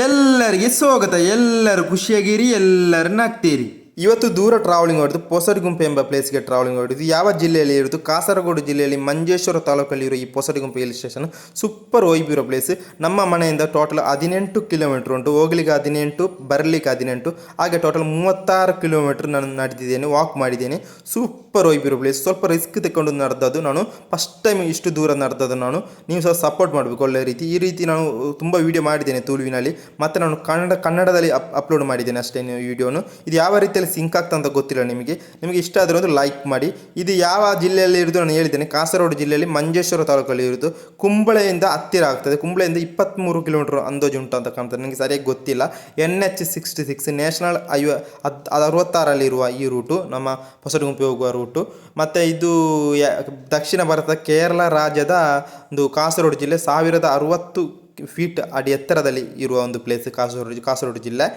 ಎಲ್ಲರಿಗೆ ಸ್ವಾಗತ. ಎಲ್ಲರೂ ಖುಷಿಯಾಗಿರಿ, ಎಲ್ಲರೂ ನಗ್ತೀರಿ. ಇವತ್ತು ದೂರ ಟ್ರಾವೆಲಿಂಗ್ ಹೊಡೆದು ಪೊಸಡಿಗುಂಪೆ ಎಂಬ ಪ್ಲೇಸ್ಗೆ ಟ್ರಾವೆಲಿಂಗ್ ಹೊಡೆದು ಯಾವ ಜಿಲ್ಲೆಯಲ್ಲಿ ಇರೋದು? ಕಾಸರಗೋಡು ಜಿಲ್ಲೆಯಲ್ಲಿ ಮಂಜೇಶ್ವರ ತಾಲೂಕಲ್ಲಿ ಇರೋ ಈ ಪೊಸಡಿಗುಂಪೆ ಹಿಲ್ ಸ್ಟೇಷನ್ ಸೂಪರ್ ವೈಬ್ ಇರೋ ಪ್ಲೇಸ್. ನಮ್ಮ ಮನೆಯಿಂದ ಟೋಟಲ್ 18 ಕಿಲೋಮೀಟರ್ ಉಂಟು. ಹೋಗ್ಲಿಕ್ಕೆ 18, ಬರಲಿಕ್ಕೆ 18, ಹಾಗೆ ಟೋಟಲ್ 36 ಕಿಲೋಮೀಟರ್ ನಾನು ನಡೆದಿದ್ದೇನೆ, ವಾಕ್ ಮಾಡಿದ್ದೇನೆ. ಸೂಪರ್ ವೈಬ್ ಇರೋ ಪ್ಲೇಸ್. ಸ್ವಲ್ಪ ರಿಸ್ಕ್ ತಗೊಂಡು ನಡೆದದ್ದು ನಾನು, ಫಸ್ಟ್ ಟೈಮ್ ಇಷ್ಟು ದೂರ ನಡೆದದ್ದು ನಾನು. ನೀವು ಸಹ ಸಪೋರ್ಟ್ ಮಾಡಬೇಕು ಒಳ್ಳೆ ರೀತಿ. ಈ ರೀತಿ ನಾನು ತುಂಬ ವೀಡಿಯೋ ಮಾಡಿದ್ದೇನೆ ತುಳುವಿನಲ್ಲಿ, ಮತ್ತು ನಾನು ಕನ್ನಡದಲ್ಲಿ ಅಪ್ಲೋಡ್ ಮಾಡಿದ್ದೇನೆ ಅಷ್ಟೇ ವೀಡಿಯೋನು. ಇದು ಯಾವ ರೀತಿಯಲ್ಲಿ ಸಿಂಕ್ ಆಗ್ತಾ ಅಂತ ಗೊತ್ತಿಲ್ಲ ನಿಮಗೆ ಇಷ್ಟ ಆದರೆ ಒಂದು ಲೈಕ್ ಮಾಡಿ. ಇದು ಯಾವ ಜಿಲ್ಲೆಯಲ್ಲಿ ಇರೋದು ನಾನು ಹೇಳಿದ್ದೇನೆ. ಕಾಸರಗೋಡು ಜಿಲ್ಲೆಯಲ್ಲಿ ಮಂಜೇಶ್ವರ ತಾಲೂಕಲ್ಲಿ ಇರೋದು. ಕುಂಬಳೆಯಿಂದ ಹತ್ತಿರ ಆಗ್ತದೆ. ಕುಂಬಳೆಯಿಂದ 23 ಕಿಲೋಮೀಟರ್ ಅಂದಾಜು ಉಂಟು ಅಂತ ಕಾಣ್ತದೆ, ನನಗೆ ಸರಿಯಾಗಿ ಗೊತ್ತಿಲ್ಲ. NH-66 ನ್ಯಾಷನಲ್ ಹೈವೇ 66 ಇರುವ ಈ ರೂಟು ನಮ್ಮ ಪೊಸಡಿಗುಂಪೆ ಹೋಗುವ ರೂಟು. ಮತ್ತು ಇದು ದಕ್ಷಿಣ ಭಾರತ ಕೇರಳ ರಾಜ್ಯದ ಒಂದು ಕಾಸರಗೋಡು ಜಿಲ್ಲೆ 1060 ಫೀಟ್ ಅಡಿ ಎತ್ತರದಲ್ಲಿ ಇರುವ ಒಂದು ಪ್ಲೇಸ್ ಕಾಸರಗೋಡು ಜಿಲ್ಲೆ.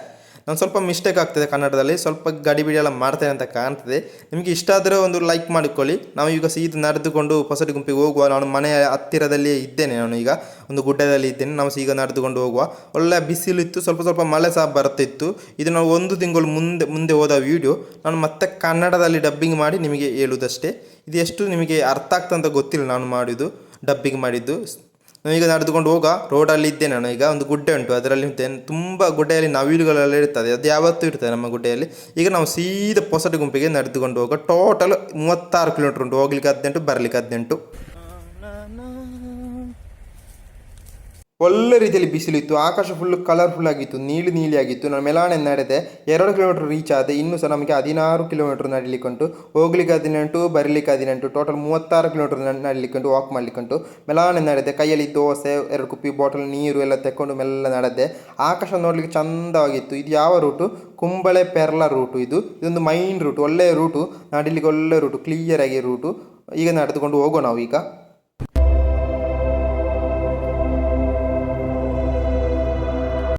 ನಾನು ಸ್ವಲ್ಪ ಮಿಸ್ಟೇಕ್ ಆಗ್ತದೆ ಕನ್ನಡದಲ್ಲಿ, ಸ್ವಲ್ಪ ಗಡಿಬಿಡಿ ಎಲ್ಲ ಮಾಡ್ತೇನೆ ಅಂತ ಕಾಣ್ತದೆ. ನಿಮಗೆ ಇಷ್ಟ ಆದರೆ ಒಂದು ಲೈಕ್ ಮಾಡಿಕೊಳ್ಳಿ. ನಾವು ಈಗ ಸೀದಾ ನಡೆದುಕೊಂಡು ಪೊಸಡಿಗುಂಪಿಗೆ ಹೋಗುವ. ನಾನು ಮನೆಯ ಹತ್ತಿರದಲ್ಲಿ ಇದ್ದೇನೆ, ನಾನು ಈಗ ಒಂದು ಗುಡ್ಡದಲ್ಲಿ ಇದ್ದೇನೆ. ನಾವು ಈಗ ನಡೆದುಕೊಂಡು ಹೋಗುವ. ಒಳ್ಳೆ ಬಿಸಿಲು ಇತ್ತು, ಸ್ವಲ್ಪ ಮಳೆ ಸಹ ಬರ್ತಿತ್ತು. ಇದು ನಾವು 1 ತಿಂಗಳು ಮುಂದೆ ಹೋದ ವಿಡಿಯೋ. ನಾನು ಮತ್ತೆ ಕನ್ನಡದಲ್ಲಿ ಡಬ್ಬಿಂಗ್ ಮಾಡಿ ನಿಮಗೆ ಹೇಳುವುದಷ್ಟೇ. ಇದು ಎಷ್ಟು ನಿಮಗೆ ಅರ್ಥ ಆಗ್ತಂತ ಗೊತ್ತಿಲ್ಲ ನಾನು ಮಾಡಿದ್ದು, ಡಬ್ಬಿಂಗ್ ಮಾಡಿದ್ದು. ಈಗ ನಡೆದುಕೊಂಡು ಹೋಗ ರೋಡಲ್ಲಿ ಇದ್ದೇನೆ ನಾನು. ಈಗ ಒಂದು ಗುಡ್ಡೆ ಉಂಟು, ಅದರಲ್ಲಿ ಇರ್ತೇನೆ. ತುಂಬ ಗುಡ್ಡೆಯಲ್ಲಿ ನವಿಲುಗಳೆಲ್ಲ ಇರ್ತದೆ, ಅದು ಯಾವತ್ತೂ ಇರ್ತದೆ ನಮ್ಮ ಗುಡ್ಡೆಯಲ್ಲಿ. ಈಗ ನಾವು ಸೀದಾ ಪೊಸಡಿಗುಂಪಿಗೆ ನಡೆದುಕೊಂಡು ಹೋಗ. ಟೋಟಲ್ 36 ಕಿಲೋಮೀಟರ್ ಉಂಟು. ಹೋಗ್ಲಿಕ್ಕೆ 18, ಬರಲಿಕ್ಕೆ 18. ಒಳ್ಳೆ ರೀತಿಯಲ್ಲಿ ಬಿಸಿಲಿತ್ತು, ಆಕಾಶ ಫುಲ್ಲು ಕಲರ್ಫುಲ್ ಆಗಿತ್ತು, ನೀಲಿ ಆಗಿತ್ತು. ನಾನು ಮೆಲಾನೆ ನಡೆದೆ, 2 ಕಿಲೋಮೀಟರ್ ರೀಚ್ ಆದೆ. ಇನ್ನೂ ಸಹ ನಮಗೆ 16 ಕಿಲೋಮೀಟರ್ ನಡೀಲಿಕ್ಕೆ ಉಂಟು. ಹೋಗ್ಲಿಕ್ಕೆ 18, ಬರಲಿಕ್ಕೆ 18, ಟೋಟಲ್ 36 ಕಿಲೋಮೀಟರ್ ನಡೀಲಿಕ್ಕೆ ಉಂಟು, ವಾಕ್ ಮಾಡಲಿಕ್ಕೆ ಉಂಟು. ಮೆಲಾನೆ ನಡೆದೆ, ಕೈಯಲ್ಲಿ ದೋಸೆ, 2 ಕುಪ್ಪಿ ಬಾಟಲ್ ನೀರು ಎಲ್ಲ ತೆಕ್ಕೊಂಡು ಮೆಲ್ಲ ನಡೆದೆ. ಆಕಾಶ ನೋಡಲಿಕ್ಕೆ ಚಂದವಾಗಿತ್ತು. ಇದು ಯಾವ ರೂಟು? ಕುಂಬಳೆ ಪೆರ್ಲ ರೂಟು. ಇದೊಂದು ಮೈನ್ ರೂಟು, ಒಳ್ಳೆಯ ರೂಟು, ನಡೀಲಿಕ್ಕೆ ಒಳ್ಳೆ ರೂಟು, ಕ್ಲಿಯರ್ ಆಗಿ ರೂಟು. ಈಗ ನಡೆದುಕೊಂಡು ಹೋಗೋಣ ನಾವು. ಈಗ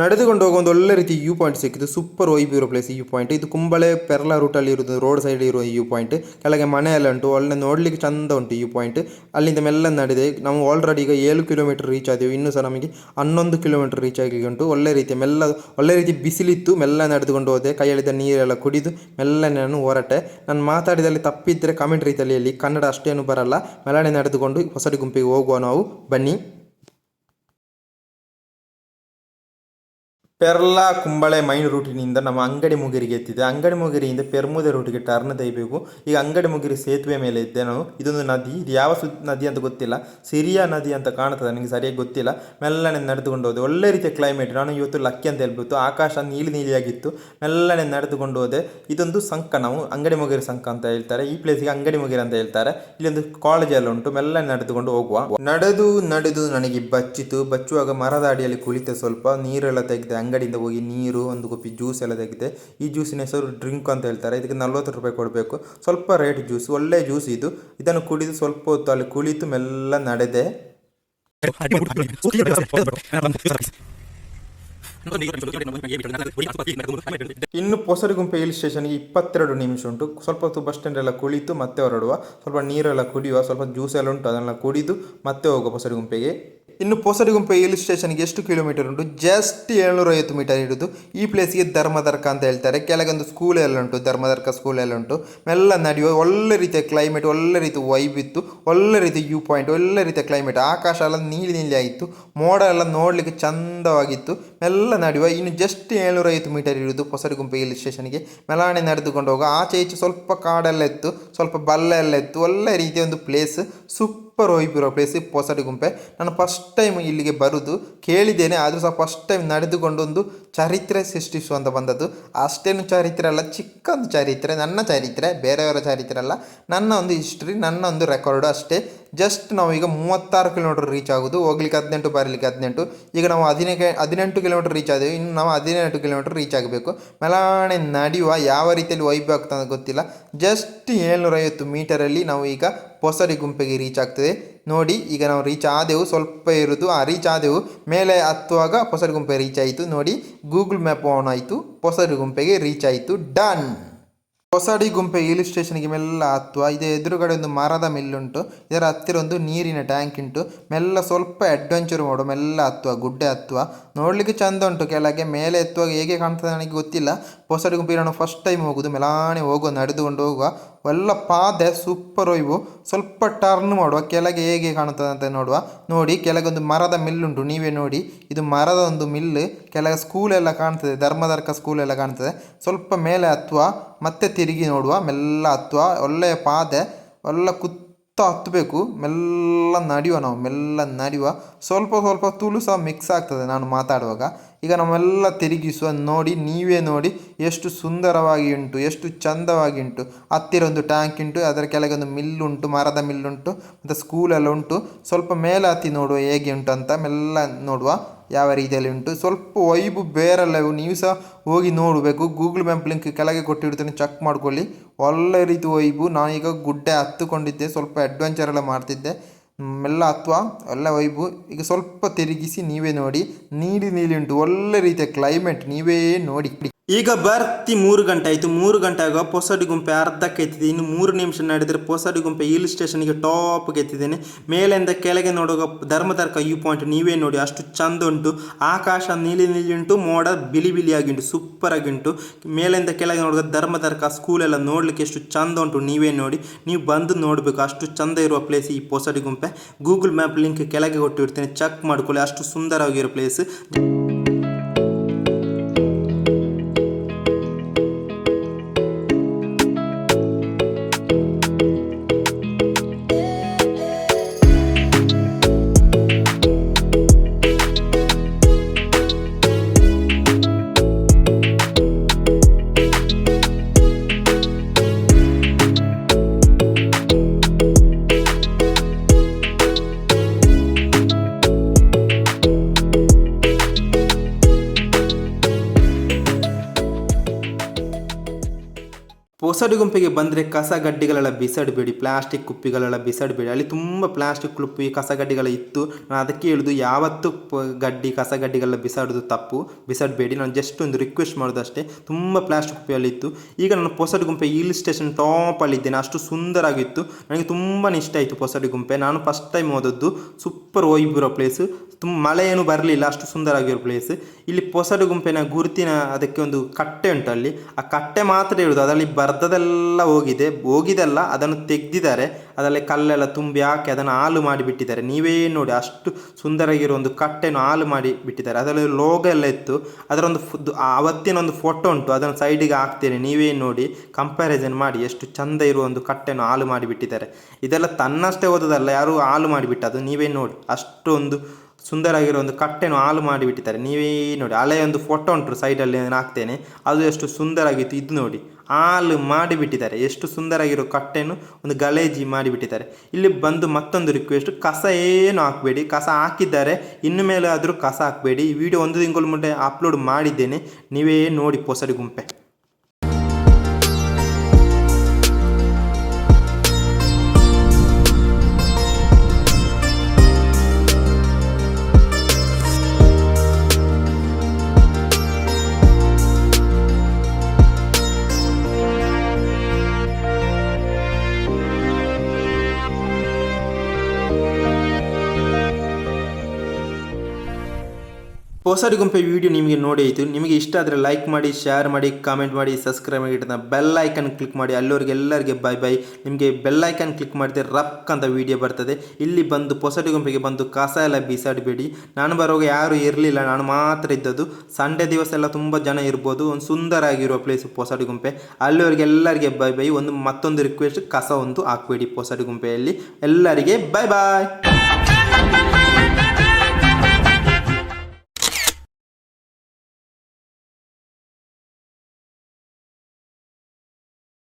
ನಡೆದುಕೊಂಡು ಹೋಗೋ ಒಂದು ಒಳ್ಳೆ ರೀತಿ ವ್ಯೂ ಪಾಯಿಂಟ್ ಸಿಕ್ಕಿದ್ದು. ಸೂಪರ್ ವೈಬ್ ಇರೋ ಪ್ಲೇಸ್ ಈ ಪಾಯಿಂಟ್. ಇದು ಕುಂಬಳೆ ಪೆರ್ಲ ರೂಟಲ್ಲಿ ಇರೋದು, ರೋಡ್ ಸೈಡ್ ಇರೋ ಈ ಪಾಯಿಂಟ್. ಕೆಳಗೆ ಮನೆ ಎಲ್ಲ ಉಂಟು, ಒಳ್ಳೆ ನೋಡಲಿಕ್ಕೆ ಚಂದ ಉಂಟು ಈ ಪಾಯಿಂಟ್. ಅಲ್ಲಿಂದ ಮೆಲ್ಲ ನಡೆದೆ. ನಾವು ಆಲ್ರೆಡಿ ಈಗ 7 ಕಿಲೋಮೀಟರ್ ರೀಚ್ ಆದೆವು. ಇನ್ನೂ ಸಹ ನಮಗೆ 11 ಕಿಲೋಮೀಟರ್ ರೀಚ್ ಆಗಲಿಕ್ಕೆ ಉಂಟು. ಒಳ್ಳೆ ರೀತಿ ಬಿಸಿಲಿತ್ತು. ಮೆಲ್ಲ ನಡೆದುಕೊಂಡು ಹೋದೆ. ಕೈಯಲ್ಲಿದ್ದ ನೀರೆಲ್ಲ ಕುಡಿದು ಮೆಲ್ಲನೆ ನಾನು ಹೊರಟೆ. ನಾನು ಮಾತಾಡಿದಲ್ಲಿ ತಪ್ಪಿದ್ದರೆ ಕಮೆಂಟ್ ರೀತಿಯಲ್ಲಿ ಹೇಳಿ, ಕನ್ನಡ ಅಷ್ಟೇನು ಬರಲ್ಲ. ಮೆಲ್ಲನೆ ನಡೆದುಕೊಂಡು ಪೊಸಡಿಗುಂಪಿಗೆ ಹೋಗುವ ನಾವು, ಬನ್ನಿ. ಪೆರ್ಲ ಕುಂಬಳೆ ಮೈನ್ ರೂಟಿನಿಂದ ನಮ್ಮ ಅಂಗಡಿ ಮುಗಿರಿಗೆ ಎತ್ತಿದೆ. ಅಂಗಡಿ ಮುಗಿರಿಯಿಂದ ಪೆರ್ಮುದೆ ರೂಟಿಗೆ ಟರ್ನ್ ತೆಗಿಬೇಕು. ಈಗ ಅಂಗಡಿ ಮುಗಿರಿ ಸೇತುವೆ ಮೇಲೆ ಇದ್ದೆ ನಾನು. ಇದೊಂದು ನದಿ, ಇದು ಯಾವ ನದಿ ಅಂತ ಗೊತ್ತಿಲ್ಲ, ಸಿರಿಯಾ ನದಿ ಅಂತ ಕಾಣ್ತದೆ, ನನಗೆ ಸರಿಯಾಗಿ ಗೊತ್ತಿಲ್ಲ. ಮೆಲ್ಲನೆ ನಡೆದುಕೊಂಡು ಹೋದೆ. ಒಳ್ಳೆ ರೀತಿಯ ಕ್ಲೈಮೇಟ್. ನಾನು ಇವತ್ತು ಲಕ್ಕಿ ಅಂತ ಹೇಳ್ಬಿಟ್ಟು, ಆಕಾಶ ನೀಲಿಯಾಗಿತ್ತು. ಮೆಲ್ಲನೆ ನಡೆದುಕೊಂಡು ಹೋದೆ. ಇದೊಂದು ಸಂಕ, ನಾವು ಅಂಗಡಿ ಮುಗಿರಿ ಸಂಕ ಅಂತ ಹೇಳ್ತಾರೆ. ಈ ಪ್ಲೇಸಿಗೆ ಅಂಗಡಿ ಮುಗಿರಿ ಅಂತ ಹೇಳ್ತಾರೆ. ಇಲ್ಲೊಂದು ಕಾಲೇಜ್ ಎಲ್ಲ ಉಂಟು. ಮೆಲ್ಲನೆ ನಡೆದುಕೊಂಡು ಹೋಗುವ. ನಡೆದು ನನಗೆ ಬಚ್ಚುವಾಗ ಮರದ ಅಡಿಯಲ್ಲಿ ಕುಳಿತೆ. ಸ್ವಲ್ಪ ನೀರೆಲ್ಲ ತೆಗೆದೆ. ಅಂಗಡಿಯಿಂದ ಹೋಗಿ ನೀರು, ಒಂದು ಕುಪ್ಪಿ ಜ್ಯೂಸ್ ಎಲ್ಲ ತೆಗೆದೆ. ಈ ಜ್ಯೂಸಿನ ಹೆಸರು ಡ್ರಿಂಕ್ ಅಂತ ಹೇಳ್ತಾರೆ. ಇದಕ್ಕೆ 40 ರೂಪಾಯಿ ಕೊಡಬೇಕು. ಸ್ವಲ್ಪ ರೇಟ್ ಜ್ಯೂಸ್, ಒಳ್ಳೆ ಜ್ಯೂಸ್ ಇದು. ಇದನ್ನು ಕುಡಿದು ಸ್ವಲ್ಪ ಹೊತ್ತು ಅಲ್ಲಿ ಕುಳಿತು ಮೆಲ್ಲ ನಡೆದೆ. ಇನ್ನು ಪೊಸಡಿಗುಂಪೆ ಹಿಲ್ ಸ್ಟೇಷನ್ಗೆ 22 ನಿಮಿಷ ಉಂಟು. ಸ್ವಲ್ಪ ಹೊತ್ತು ಬಸ್ ಸ್ಟ್ಯಾಂಡ್ ಎಲ್ಲ ಕುಳಿತು ಮತ್ತೆ ಹೊರಡುವ. ಸ್ವಲ್ಪ ನೀರೆಲ್ಲ ಕುಡಿಯುವ, ಸ್ವಲ್ಪ ಜ್ಯೂಸ್ ಎಲ್ಲ ಉಂಟು, ಅದನ್ನೆಲ್ಲ ಕುಡಿದು ಮತ್ತೆ ಹೋಗುವ ಪೊಸಡಿಗುಂಪೆಗೆ. ಇನ್ನು ಪೊಸಡಿಗುಂಪೆ ಹಿಲ್ ಸ್ಟೇಷನ್ಗೆ ಎಷ್ಟು ಕಿಲೋಮೀಟರ್ ಉಂಟು? ಜಸ್ಟ್ 750 ಮೀಟರ್ ಇರೋದು. ಈ ಪ್ಲೇಸ್ಗೆ ಧರ್ಮದರ್ಕ ಅಂತ ಹೇಳ್ತಾರೆ. ಕೆಳಗೊಂದು ಸ್ಕೂಲ್ ಎಲ್ಲ ಉಂಟು, ಧರ್ಮದರ್ಕ ಸ್ಕೂಲ್ ಎಲ್ಲ ಉಂಟು. ಮೆಲ್ಲ ನಡೆಯುವ. ಒಳ್ಳೆ ರೀತಿಯ ಕ್ಲೈಮೇಟ್, ಒಳ್ಳೆ ರೀತಿ ವೈಬ್ ಇತ್ತು, ಒಳ್ಳೆ ರೀತಿ ವ್ಯೂ ಪಾಯಿಂಟ್, ಒಳ್ಳೆ ರೀತಿಯ ಕ್ಲೈಮೇಟ್. ಆಕಾಶ ಎಲ್ಲ ನೀಲಿ ಆಗಿತ್ತು, ಮೋಡ ಎಲ್ಲ ನೋಡಲಿಕ್ಕೆ ಚಂದವಾಗಿತ್ತು. ಮೆಲ್ಲ ನಡೆಯುವ. ಇನ್ನು ಜಸ್ಟ್ 750 ಮೀಟರ್ ಇರೋದು ಪೊಸಡಿಗುಂಪೆ ಹಿಲ್ ಸ್ಟೇಷನ್ಗೆ. ಮೆಲಾನೆ ನಡೆದುಕೊಂಡು ಹೋಗ. ಆಚೆ ಈಚೆ ಸ್ವಲ್ಪ ಕಾಡೆಲ್ಲ ಇತ್ತು, ಸ್ವಲ್ಪ ಬಲ್ಲೆಲ್ಲ ಇತ್ತು. ಒಳ್ಳೆ ರೀತಿಯ ಒಂದು ಪ್ಲೇಸ್, ಸೂಪರ್ ವೈಬ್ ಇರೋ ಪ್ಲೇಸ್ ಪೊಸಡಿಗುಂಪೆ. ನಾನು ಫಸ್ಟ್ ಟೈಮ್ ಇಲ್ಲಿಗೆ ಬರುವುದು, ಕೇಳಿದ್ದೇನೆ, ಆದರೂ ಸಹ ಫಸ್ಟ್ ಟೈಮ್ ನಡೆದುಕೊಂಡು ಒಂದು ಚರಿತ್ರೆ ಸೃಷ್ಟಿಸುವಂತ ಬಂದದ್ದು. ಅಷ್ಟೇನು ಚರಿತ್ರೆ ಅಲ್ಲ, ಚಿಕ್ಕ ಒಂದು ಚರಿತ್ರೆ, ನನ್ನ ಚರಿತ್ರೆ, ಬೇರೆಯವರ ಚರಿತ್ರೆ ಅಲ್ಲ, ನನ್ನ ಒಂದು ಹಿಸ್ಟ್ರಿ, ನನ್ನ ಒಂದು ರೆಕಾರ್ಡು ಅಷ್ಟೇ. ಜಸ್ಟ್ ನಾವು ಈಗ 36 ಕಿಲೋಮೀಟರ್ ರೀಚ್ ಆಗೋದು. ಹೋಗ್ಲಿಕ್ಕೆ 18, ಬರಲಿಕ್ಕೆ 18. ಈಗ ನಾವು 18 ಕಿಲೋಮೀಟರ್ ರೀಚ್ ಆದೇವೆ. ಇನ್ನು ನಾವು 18 ಕಿಲೋಮೀಟರ್ ರೀಚ್ ಆಗಬೇಕು. ಮೆಲಾಣೆ ನಡೆಯುವ. ಯಾವ ರೀತಿಯಲ್ಲಿ ವೈಬ್ ಆಗ್ತದೆ ಗೊತ್ತಿಲ್ಲ. ಜಸ್ಟ್ 750 ಮೀಟರಲ್ಲಿ ನಾವು ಈಗ ಪೊಸಡಿಗುಂಪೆಗೆ ರೀಚ್ ಆಗ್ತದೆ. ನೋಡಿ, ಈಗ ನಾವು ರೀಚ್ ಆದೆವು. ಸ್ವಲ್ಪ ಇರೋದು, ರೀಚ್ ಆದೆವು. ಮೇಲೆ ಹತ್ತುವಾಗ ಪೊಸಡಿಗುಂಪೆ ರೀಚ್ ಆಯಿತು. ನೋಡಿ, ಗೂಗಲ್ ಮ್ಯಾಪ್ ಆನ್ ಆಯಿತು, ಪೊಸಡಿಗುಂಪೆಗೆ ರೀಚ್ ಆಯಿತು. ಡನ್. ಪೊಸಡಿಗುಂಪೆ ಹಿಲ್ ಸ್ಟೇಷನ್ಗೆ ಮೆಲ್ಲ ಹತ್ತುವ. ಇದು ಎದುರುಗಡೆ ಒಂದು ಮರದ ಮಿಲ್ಲುಂಟು, ಇದರ ಹತ್ತಿರ ಒಂದು ನೀರಿನ ಟ್ಯಾಂಕ್ ಉಂಟು. ಮೆಲ್ಲ ಸ್ವಲ್ಪ ಅಡ್ವೆಂಚರ್ ಮಾಡುವ, ಮೆಲ್ಲ ಹತ್ತುವ, ಗುಡ್ಡೆ ಹತ್ತುವ. ನೋಡ್ಲಿಕ್ಕೆ ಚಂದ ಉಂಟು. ಕೆಳಗೆ ಮೇಲೆ ಎತ್ತುವಾಗ ಹೇಗೆ ಕಾಣ್ತದೆ ನನಗೆ ಗೊತ್ತಿಲ್ಲ. ಪೊಸಡಿಗುಂಪೆ ನಾನು ಫಸ್ಟ್ ಟೈಮ್ ಹೋಗುದು, ಮೆಲಾನೆ ಹೋಗುವ, ನಡೆದುಕೊಂಡು ಹೋಗುವ. ಎಲ್ಲ ಪಾದೆ ಸೂಪರ್ ಒಯ್ವು. ಸ್ವಲ್ಪ ಟರ್ನ್ ಮಾಡುವ, ಕೆಳಗೆ ಹೇಗೆ ಕಾಣುತ್ತದೆ ಅಂತ ನೋಡುವ. ನೋಡಿ ಕೆಳಗೆ ಒಂದು ಮರದ ಮಿಲ್ಲುಂಟು, ನೀವೇ ನೋಡಿ. ಇದು ಮರದ ಒಂದು ಮಿಲ್ಲು. ಕೆಳಗೆ ಸ್ಕೂಲ್ ಎಲ್ಲ ಕಾಣ್ತದೆ, ಧರ್ಮದರ್ಕ ಸ್ಕೂಲ್ ಎಲ್ಲ ಕಾಣ್ತದೆ. ಸ್ವಲ್ಪ ಮೇಲೆ ಹತ್ತುವ, ಮತ್ತೆ ತಿರುಗಿ ನೋಡುವ, ಮೆಲ್ಲ ಹತ್ತುವ. ಒಳ್ಳೆಯ ಪಾದೆ, ಒಳ್ಳೆ ಹತ್ತಬೇಕು. ಮೆಲ್ಲ ನಡೆಯುವ, ನಾವು ಮೆಲ್ಲ ನಡೆಯುವ. ಸ್ವಲ್ಪ ಸ್ವಲ್ಪ ತುಳು ಸಹ ಮಿಕ್ಸ್ ಆಗ್ತದೆ ನಾನು ಮಾತಾಡುವಾಗ. ಈಗ ನಮ್ಮೆಲ್ಲ ತಿರುಗಿಸುವ. ನೋಡಿ, ನೀವೇ ನೋಡಿ ಎಷ್ಟು ಸುಂದರವಾಗಿ ಉಂಟು, ಎಷ್ಟು ಚಂದವಾಗಿ ಉಂಟು. ಹತ್ತಿರ ಒಂದು ಟ್ಯಾಂಕ್ ಉಂಟು, ಅದರ ಕೆಳಗೆ ಒಂದು ಮಿಲ್ಲುಂಟು, ಮರದ ಮಿಲ್ಲುಂಟು, ಮತ್ತು ಸ್ಕೂಲೆಲ್ಲ ಉಂಟು. ಸ್ವಲ್ಪ ಮೇಲೆ ಹತ್ತಿ ನೋಡುವ ಹೇಗೆ ಉಂಟು ಅಂತ, ಮೆಲ್ಲ ನೋಡುವ ಯಾವ ರೀತಿಯಲ್ಲಿ ಉಂಟು. ಸ್ವಲ್ಪ ವೈಬು ಬೇರೆಲ್ಲ. ನೀವು ಸಹ ಹೋಗಿ ನೋಡಬೇಕು. ಗೂಗಲ್ ಮ್ಯಾಪ್ ಲಿಂಕ್ ಕೆಳಗೆ ಕೊಟ್ಟಿಡ್ತೇನೆ, ಚೆಕ್ ಮಾಡ್ಕೊಳ್ಳಿ. ಒಳ್ಳೆ ರೀತಿ ವೈಬು. ನಾನೀಗ ಗುಡ್ಡೆ ಹತ್ತುಕೊಂಡಿದ್ದೆ, ಸ್ವಲ್ಪ ಅಡ್ವೆಂಚರ್ ಎಲ್ಲ ಮಾಡ್ತಿದ್ದೆ. ಮೆಲ್ಲ ಹತ್ತುವ, ಒಳ್ಳೆ ವೈಬು. ಈಗ ಸ್ವಲ್ಪ ತಿರುಗಿಸಿ ನೀವೇ ನೋಡಿ. ನೀಲಿ ಉಂಟು, ಒಳ್ಳೆ ರೀತಿಯ ಕ್ಲೈಮೇಟ್, ನೀವೇ ನೋಡಿ. ಈಗ ಬರ್ತಿ 3 ಗಂಟೆ ಆಯಿತು. 3 ಗಂಟೆ ಆಗುವ ಪೊಸಡಿಗುಂಪೆ ಅರ್ಧಕ್ಕೆ ಎತ್ತಿದೆ. ಇನ್ನು 3 ನಿಮಿಷ ನಡೆದರೆ ಪೊಸಡಿಗುಂಪೆ ಹಿಲ್ ಸ್ಟೇಷನ್ಗೆ ಟಾಪ್ಗೆ ಎತ್ತಿದ್ದೇನೆ. ಮೇಲಿಂದ ಕೆಳಗೆ ನೋಡುವಾಗ ಧರ್ಮದರ್ಕ ವ್ಯೂ ಪಾಯಿಂಟ್ ನೀವೇ ನೋಡಿ, ಅಷ್ಟು ಚಂದ ಉಂಟು. ಆಕಾಶ ನೀಲಿ ಉಂಟು, ಮೋಡ ಬಿಳಿ ಬಿಳಿಯಾಗಿ ಉಂಟು, ಸೂಪರ್ ಆಗಿ ಉಂಟು. ಮೇಲಿಂದ ಕೆಳಗೆ ನೋಡುವಾಗ ಧರ್ಮದರ್ಕ ಸ್ಕೂಲೆಲ್ಲ ನೋಡಲಿಕ್ಕೆ ಎಷ್ಟು ಚಂದ ಉಂಟು, ನೀವೇ ನೋಡಿ. ನೀವು ಬಂದು ನೋಡಬೇಕು, ಅಷ್ಟು ಚಂದ ಇರುವ ಪ್ಲೇಸ್ ಈ ಪೊಸಡಿಗುಂಪೆ. ಗೂಗಲ್ ಮ್ಯಾಪ್ ಲಿಂಕ್ ಕೆಳಗೆ ಕೊಟ್ಟಿರ್ತೀನಿ, ಚೆಕ್ ಮಾಡ್ಕೊಳ್ಳಿ. ಅಷ್ಟು ಸುಂದರವಾಗಿರೋ ಪ್ಲೇಸ್. ಪೊಸಡಿಗುಂಪೆಗೆ ಬಂದರೆ ಕಸಗಡ್ಡಿಗಳೆಲ್ಲ ಬಿಸಾಡಬೇಡಿ, ಪ್ಲಾಸ್ಟಿಕ್ ಕುಪ್ಪಿಗಳೆಲ್ಲ ಬಿಸಾಡಬೇಡಿ. ಅಲ್ಲಿ ತುಂಬ ಪ್ಲಾಸ್ಟಿಕ್ ಕುಪ್ಪಿ ಕಸಗಡ್ಡಿಗಳು ಇತ್ತು. ನಾನು ಅದಕ್ಕೆ ಹೇಳೋದು, ಯಾವತ್ತೂ ಕಸಗಡ್ಡಿಗಳೆಲ್ಲ ಬಿಸಾಡೋದು ತಪ್ಪು, ಬಿಸಾಡಬೇಡಿ. ನಾನು ಜಸ್ಟ್ ಒಂದು ರಿಕ್ವೆಸ್ಟ್ ಮಾಡೋದು ಅಷ್ಟೇ. ತುಂಬ ಪ್ಲಾಸ್ಟಿಕ್ ಕುಪ್ಪಿಯಲ್ಲಿ ಇತ್ತು. ಈಗ ನಾನು ಪೊಸಡಿಗುಂಪೆ ಹಿಲ್ ಸ್ಟೇಷನ್ ಟಾಪಲ್ಲಿದ್ದೇನೆ. ಅಷ್ಟು ಸುಂದರವಾಗಿತ್ತು, ನನಗೆ ತುಂಬಾ ಇಷ್ಟ ಆಯಿತು ಪೊಸಡಿಗುಂಪೆ. ನಾನು ಫಸ್ಟ್ ಟೈಮ್ ಹೋದದ್ದು. ಸೂಪರ್ ವೈಬಿರೋ ಪ್ಲೇಸು. ಮಳೆ ಏನು ಬರಲಿಲ್ಲ, ಅಷ್ಟು ಸುಂದರವಾಗಿರೋ ಪ್ಲೇಸ್. ಇಲ್ಲಿ ಪೊಸಡಿಗುಂಪೆನ ಗುರುತಿನ ಅದಕ್ಕೆ ಒಂದು ಕಟ್ಟೆ ಉಂಟು. ಅಲ್ಲಿ ಆ ಕಟ್ಟೆ ಮಾತ್ರ ಹೇಳುದು, ಅದರಲ್ಲಿ ಬರ್ದದೆಲ್ಲ ಹೋಗಿದೆಲ್ಲ ಅದನ್ನು ತೆಗೆದಿದ್ದಾರೆ. ಅದರಲ್ಲಿ ಕಲ್ಲೆಲ್ಲ ತುಂಬಿ ಹಾಕಿ ಅದನ್ನು ಹಾಲು ಮಾಡಿಬಿಟ್ಟಿದ್ದಾರೆ. ನೀವೇ ನೋಡಿ, ಅಷ್ಟು ಸುಂದರವಾಗಿರೋ ಒಂದು ಕಟ್ಟೆಯನ್ನು ಹಾಲು ಮಾಡಿ ಬಿಟ್ಟಿದ್ದಾರೆ. ಅದರಲ್ಲಿ ಲೋಗೋ ಎಲ್ಲ ಇತ್ತು. ಅದರ ಒಂದು ಅವತ್ತಿನ ಒಂದು ಫೋಟೋ ಉಂಟು, ಅದನ್ನು ಸೈಡಿಗೆ ಹಾಕ್ತೇನೆ, ನೀವೇ ನೋಡಿ, ಕಂಪ್ಯಾರಿಸನ್ ಮಾಡಿ. ಎಷ್ಟು ಚಂದ ಇರುವ ಒಂದು ಕಟ್ಟೆಯನ್ನು ಹಾಲು ಮಾಡಿಬಿಟ್ಟಿದ್ದಾರೆ. ಇದೆಲ್ಲ ತನ್ನಷ್ಟೇ ಓದೋದಲ್ಲ, ಯಾರು ಹಾಲು ಮಾಡಿಬಿಟ್ಟದು, ನೀವೇ ನೋಡಿ. ಅಷ್ಟೊಂದು ಸುಂದರವಾಗಿರೋ ಒಂದು ಕಟ್ಟೆನು ಹಾಲು ಮಾಡಿಬಿಟ್ಟಿದ್ದಾರೆ, ನೀವೇ ನೋಡಿ. ಹಳೆಯ ಒಂದು ಫೋಟೋ ಉಂಟು, ಸೈಡಲ್ಲಿ ನಾನು ಹಾಕ್ತೇನೆ, ಅದು ಎಷ್ಟು ಸುಂದರವಾಗಿತ್ತು. ಇದು ನೋಡಿ, ಹಾಲು ಮಾಡಿಬಿಟ್ಟಿದ್ದಾರೆ. ಎಷ್ಟು ಸುಂದರವಾಗಿರೋ ಕಟ್ಟೆನು ಒಂದು ಗಲೇಜಿ ಮಾಡಿಬಿಟ್ಟಿದ್ದಾರೆ. ಇಲ್ಲಿ ಬಂದು ಮತ್ತೊಂದು ರಿಕ್ವೆಸ್ಟ್, ಕಸ ಏನು ಹಾಕಬೇಡಿ. ಕಸ ಹಾಕಿದ್ದಾರೆ, ಇನ್ನು ಮೇಲೆ ಆದರೂ ಕಸ ಹಾಕಬೇಡಿ. ಈ ವಿಡಿಯೋ 1 ತಿಂಗಳ ಮುಂದೆ ಅಪ್ಲೋಡ್ ಮಾಡಿದ್ದೇನೆ, ನೀವೇ ನೋಡಿ ಪೊಸಡಿಗುಂಪೆ. ಪೊಸಡಿಗುಂಪೆ ವಿಡಿಯೋ ನಿಮಗೆ ನೋಡಿ ಆಯಿತು. ನಿಮಗೆ ಇಷ್ಟ ಆದರೆ ಲೈಕ್ ಮಾಡಿ, ಶೇರ್ ಮಾಡಿ, ಕಾಮೆಂಟ್ ಮಾಡಿ, ಸಬ್ಸ್ಕ್ರೈಬ್ ಮಾಡಿ, ಬೆಲ್ ಐಕನ್ ಕ್ಲಿಕ್ ಮಾಡಿ. ಅಲ್ಲಿವರೆಗೆ ಎಲ್ಲರಿಗೆ ಬೈ. ನಿಮಗೆ ಬೆಲ್ ಐಕನ್ ಕ್ಲಿಕ್ ಮಾಡಿದ್ರೆ ರಕ್ ಅಂತ ವಿಡಿಯೋ ಬರ್ತದೆ. ಇಲ್ಲಿ ಬಂದು ಪೊಸಡಿಗುಂಪೆಗೆ ಬಂದು ಕಸ ಎಲ್ಲ ಬಿಸಾಡಬೇಡಿ. ನಾನು ಬರುವಾಗ ಯಾರೂ ಇರಲಿಲ್ಲ, ನಾನು ಮಾತ್ರ ಇದ್ದದ್ದು. ಸಂಡೇ ದಿವಸ ಎಲ್ಲ ತುಂಬ ಜನ ಇರ್ಬೋದು. ಒಂದು ಸುಂದರ ಪ್ಲೇಸ್ ಪೊಸಡಿಗುಂಪೆ. ಅಲ್ಲಿವರೆಗೆ ಎಲ್ಲರಿಗೆ ಬೈ. ಮತ್ತೊಂದು ರಿಕ್ವೆಸ್ಟ್, ಕಸ ಒಂದು ಹಾಕಬೇಡಿ ಪೊಸಡಿಗುಂಪೆಯಲ್ಲಿ. ಎಲ್ಲರಿಗೆ ಬೈ.